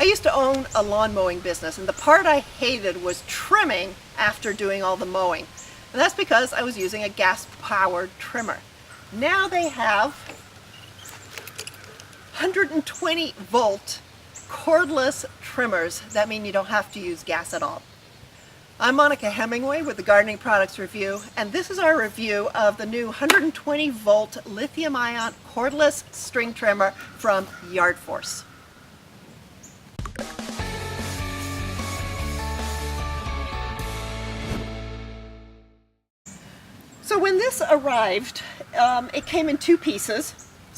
I used to own a lawn mowing business, and the part I hated was trimming after doing all the mowing. And that's because I was using a gas-powered trimmer. Now they have 120 volt cordless trimmers that mean you don't have to use gas at all. I'm Monica Hemingway with the Gardening Products Review, and this is our review of the new 120 volt lithium-ion cordless string trimmer from Yard Force. So when this arrived, it came in two pieces.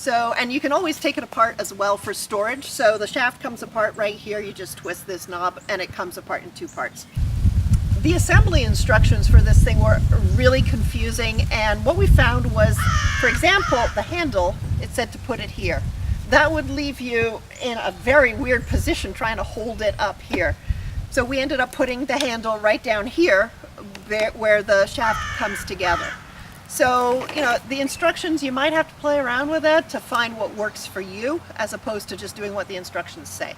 And you can always take it apart as well for storage. So the shaft comes apart right here. You just twist this knob and it comes apart in two parts. The assembly instructions for this thing were really confusing, and what we found was, for example, the handle, it said to put it here. That would leave you in a very weird position trying to hold it up here. So we ended up putting the handle right down here where the shaft comes together. So, the instructions, you might have to play around with it to find what works for you, as opposed to just doing what the instructions say.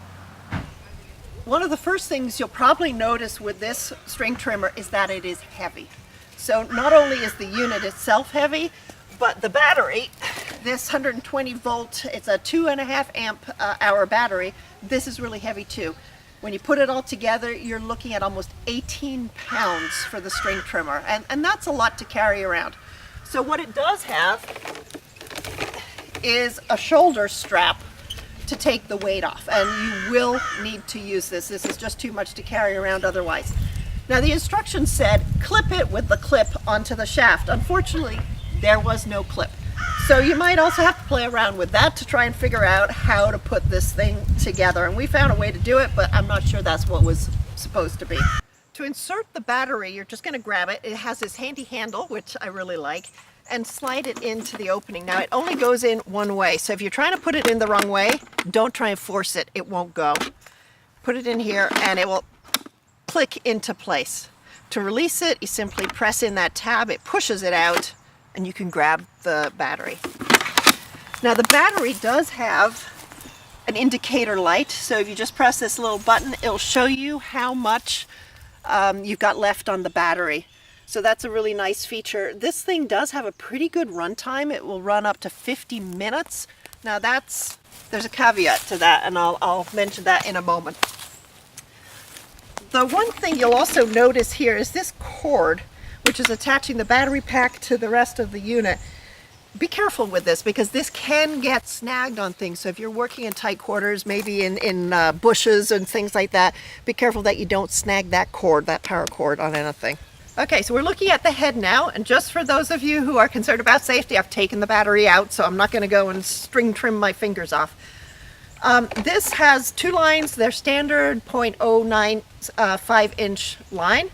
One of the first things you'll probably notice with this string trimmer is that it is heavy. So not only is the unit itself heavy, but the battery, this 120 volt, it's a 2.5 amp hour battery. This is really heavy too. When you put it all together, you're looking at almost 18 pounds for the string trimmer, and that's a lot to carry around. So what it does have is a shoulder strap to take the weight off, and you will need to use this. This is just too much to carry around otherwise. Now the instructions said clip it with the clip onto the shaft. Unfortunately, there was no clip. So you might also have to play around with that to try and figure out how to put this thing together. And we found a way to do it, but I'm not sure that's what was supposed to be. To insert the battery, you're just going to grab it. It has this handy handle, which I really like, and slide it into the opening. Now it only goes in one way, so if you're trying to put it in the wrong way, don't try and force it. It won't go. Put it in here and it will click into place. To release it, you simply press in that tab, it pushes it out, and you can grab the battery. Now the battery does have an indicator light, so if you just press this little button, it'll show you how much you've got left on the battery. So that's a really nice feature. This thing does have a pretty good runtime. It will run up to 50 minutes. Now there's a caveat to that, and I'll mention that in a moment. The one thing you'll also notice here is this cord, which is attaching the battery pack to the rest of the unit. Be careful with this because this can get snagged on things. So if you're working in tight quarters, maybe in bushes and things like that, be careful that you don't snag that cord, that power cord, on anything. Okay, so we're looking at the head now, and just for those of you who are concerned about safety, I've taken the battery out, so I'm not going to go and string trim my fingers off. This has two lines. They're standard 0.095 inch line.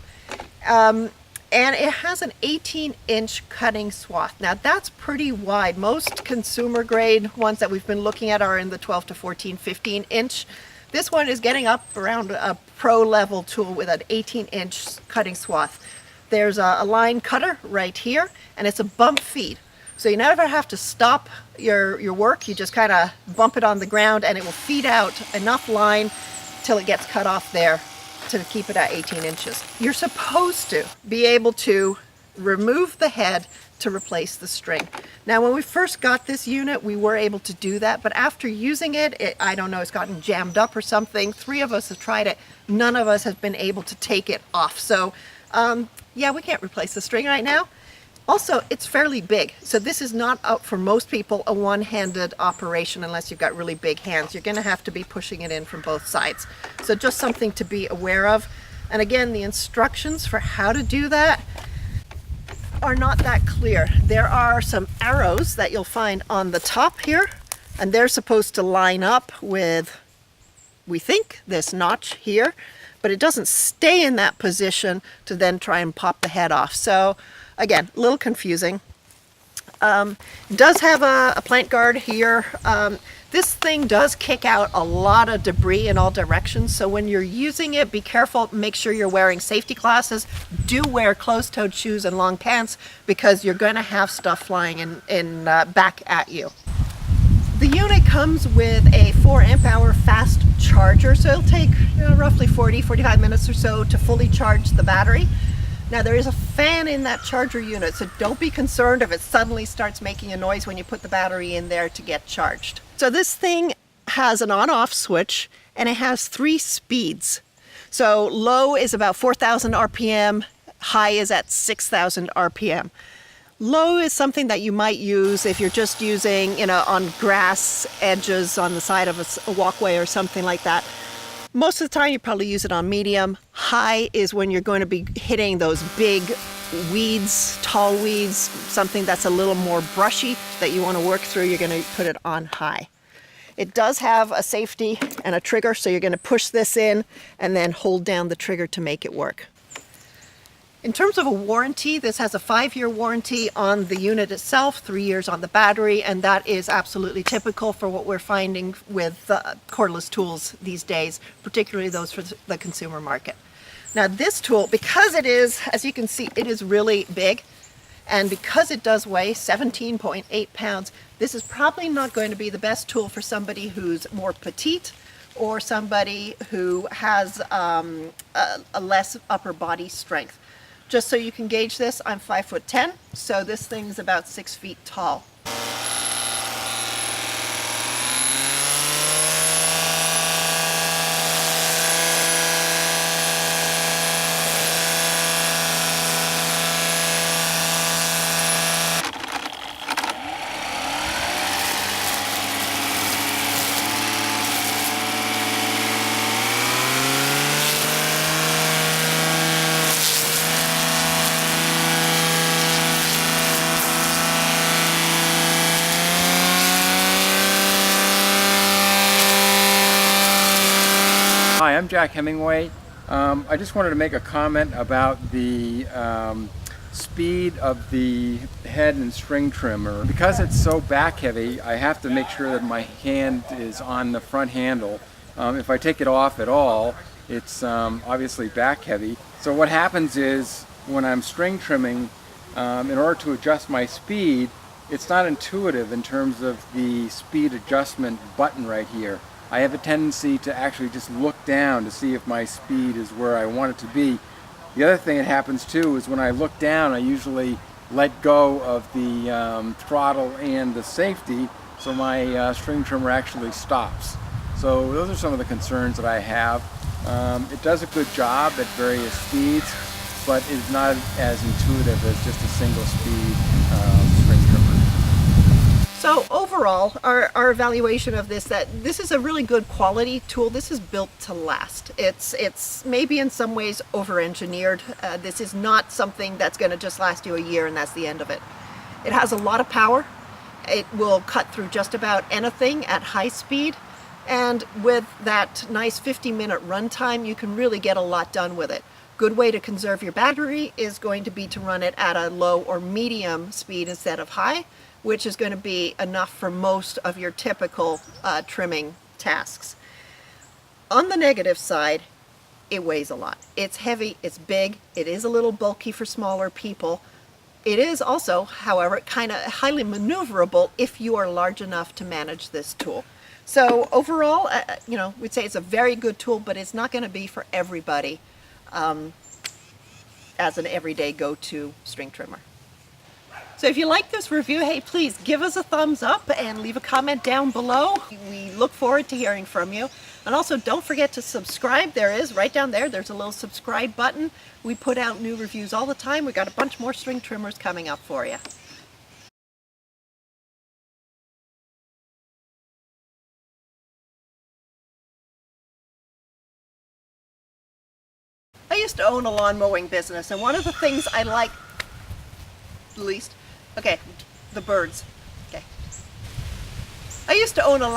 And it has an 18-inch cutting swath. Now that's pretty wide. Most consumer grade ones that we've been looking at are in the 12 to 14, 15 inch. This one is getting up around a pro level tool with an 18-inch cutting swath. There's a line cutter right here, and it's a bump feed. So you never have to stop your work. You just kind of bump it on the ground and it will feed out enough line till it gets cut off there to keep it at 18 inches. You're supposed to be able to remove the head to replace the string. Now when we first got this unit, we were able to do that, but after using it, I don't know, it's gotten jammed up or something. 3 of us have tried it. None of us have been able to take it off. So yeah, we can't replace the string right now. Also, it's fairly big, so this is not for most people a one-handed operation unless you've got really big hands. You're going to have to be pushing it in from both sides. So just something to be aware of. And again, the instructions for how to do that are not that clear. There are some arrows that you'll find on the top here, and they're supposed to line up with, we think, this notch here, but it doesn't stay in that position to then try and pop the head off. So again, a little confusing. It does have a plant guard here. This thing does kick out a lot of debris in all directions, so when you're using it, be careful. Make sure you're wearing safety glasses. Do wear closed-toed shoes and long pants because you're going to have stuff flying back at you. The unit comes with a 4 amp hour fast charge charger, so it'll take roughly 45 minutes or so to fully charge the battery. Now there is a fan in that charger unit, so don't be concerned if it suddenly starts making a noise when you put the battery in there to get charged. So this thing has an on-off switch, and it has 3 speeds. So low is about 4,000 RPM, high is at 6,000 RPM. Low is something that you might use if you're just using, on grass edges on the side of a walkway or something like that. Most of the time you probably use it on medium. High is when you're going to be hitting those big weeds, tall weeds, something that's a little more brushy that you want to work through, you're going to put it on high. It does have a safety and a trigger, so you're going to push this in and then hold down the trigger to make it work. In terms of a warranty, this has a 5-year warranty on the unit itself, 3 years on the battery, and that is absolutely typical for what we're finding with cordless tools these days, particularly those for the consumer market. Now this tool, because it is, as you can see, it is really big, and because it does weigh 17.8 pounds, this is probably not going to be the best tool for somebody who's more petite or somebody who has a less upper body strength. Just so you can gauge this, I'm 5'10", so this thing's about 6 feet tall. Hi, I'm Jack Hemingway. I just wanted to make a comment about the speed of the head and string trimmer. Because it's so back heavy, I have to make sure that my hand is on the front handle. If I take it off at all, it's obviously back heavy. So what happens is when I'm string trimming, in order to adjust my speed, it's not intuitive in terms of the speed adjustment button right here. I have a tendency to actually just look down to see if my speed is where I want it to be. The other thing that happens too is when I look down, I usually let go of the throttle and the safety, so my string trimmer actually stops. So those are some of the concerns that I have. It does a good job at various speeds, but it's not as intuitive as just a single speed string trimmer. So overall, our evaluation of this, that this is a really good quality tool. This is built to last. It's maybe in some ways over-engineered. This is not something that's going to just last you a year and that's the end of it. It has a lot of power. It will cut through just about anything at high speed. And with that nice 50-minute runtime, you can really get a lot done with it. Good way to conserve your battery is going to be to run it at a low or medium speed instead of high, which is going to be enough for most of your typical trimming tasks. On the negative side, it weighs a lot. It's heavy, it's big, it is a little bulky for smaller people. It is also, however, kind of highly maneuverable if you are large enough to manage this tool. So overall, we'd say it's a very good tool, but it's not going to be for everybody as an everyday go-to string trimmer. So if you like this review, hey, please give us a thumbs up and leave a comment down below. We look forward to hearing from you. And also don't forget to subscribe. There is, right down there, there's a little subscribe button. We put out new reviews all the time. We've got a bunch more string trimmers coming up for you. I used to own a lawn mowing business, and one of the things I like least, okay, the birds. Okay. I used to own a